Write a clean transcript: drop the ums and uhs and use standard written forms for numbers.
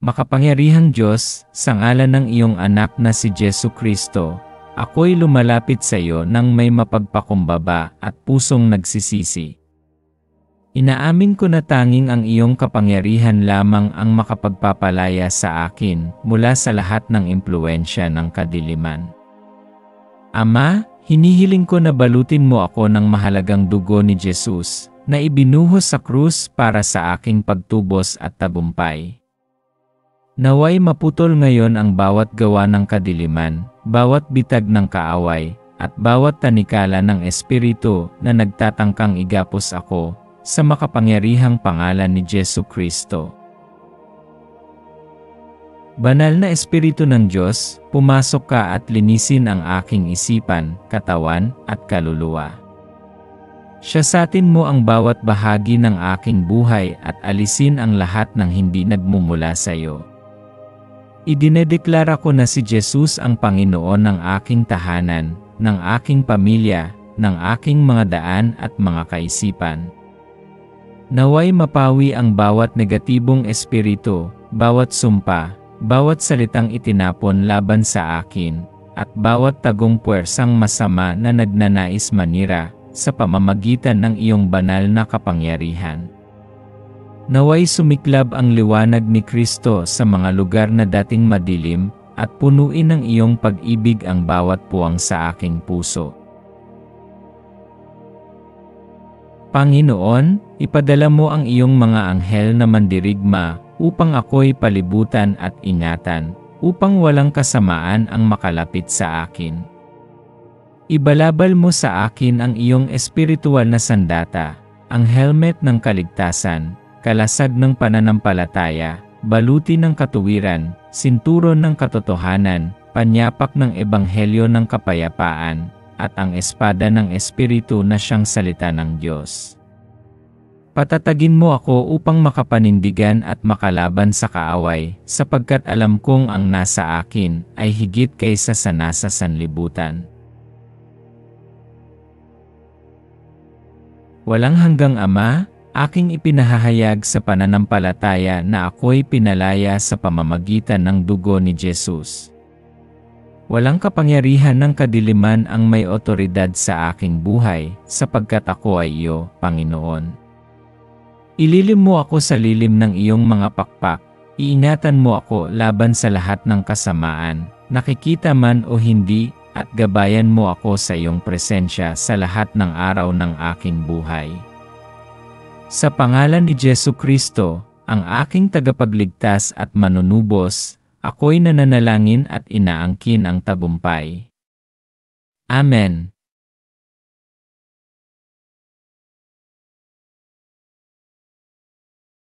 Makapangyarihang Diyos, sa ngalan ng iyong anak na si Jesu Kristo, ako'y lumalapit sa iyo nang may mapagpakumbaba at pusong nagsisisi. Inaamin ko na tanging ang iyong kapangyarihan lamang ang makapagpapalaya sa akin mula sa lahat ng impluwensya ng kadiliman. Ama, hinihiling ko na balutin mo ako ng mahalagang dugo ni Jesus na ibinuhos sa krus para sa aking pagtubos at tagumpay. Naway maputol ngayon ang bawat gawa ng kadiliman, bawat bitag ng kaaway, at bawat tanikala ng espiritu na nagtatangkang igapos ako sa makapangyarihang pangalan ni Jesu Kristo. Banal na Espiritu ng Diyos, pumasok ka at linisin ang aking isipan, katawan, at kaluluwa. Siyasatin mo ang bawat bahagi ng aking buhay at alisin ang lahat ng hindi nagmumula sa iyo. Idinedeklara ko na si Jesus ang Panginoon ng aking tahanan, ng aking pamilya, ng aking mga daan at mga kaisipan. Naway mapawi ang bawat negatibong espiritu, bawat sumpa, bawat salitang itinapon laban sa akin, at bawat tagong puwersang masama na nagnanais manira sa pamamagitan ng iyong banal na kapangyarihan. Naway sumiklab ang liwanag ni Kristo sa mga lugar na dating madilim at punuin ng iyong pag-ibig ang bawat puwang sa aking puso. Panginoon, ipadala mo ang iyong mga anghel na mandirigma upang ako'y palibutan at ingatan, upang walang kasamaan ang makalapit sa akin. Ibalabal mo sa akin ang iyong espiritual na sandata, ang helmet ng kaligtasan, kalasag ng pananampalataya, baluti ng katuwiran, sinturon ng katotohanan, panyapak ng ebanghelyo ng kapayapaan, at ang espada ng Espiritu na siyang salita ng Diyos. Patatagin mo ako upang makapanindigan at makalaban sa kaaway, sapagkat alam kong ang nasa akin ay higit kaysa sa nasa sanlibutan. Walang hanggang Ama, aking ipinahahayag sa pananampalataya na ako'y pinalaya sa pamamagitan ng dugo ni Jesus. Walang kapangyarihan ng kadiliman ang may otoridad sa aking buhay, sapagkat ako ay iyo, Panginoon. Ililim mo ako sa lilim ng iyong mga pakpak, iingatan mo ako laban sa lahat ng kasamaan, nakikita man o hindi, at gabayan mo ako sa iyong presensya sa lahat ng araw ng aking buhay. Sa pangalan ni Jesu Kristo, ang aking tagapagligtas at manunubos, ako'y nananalangin at inaangkin ang tagumpay. Amen.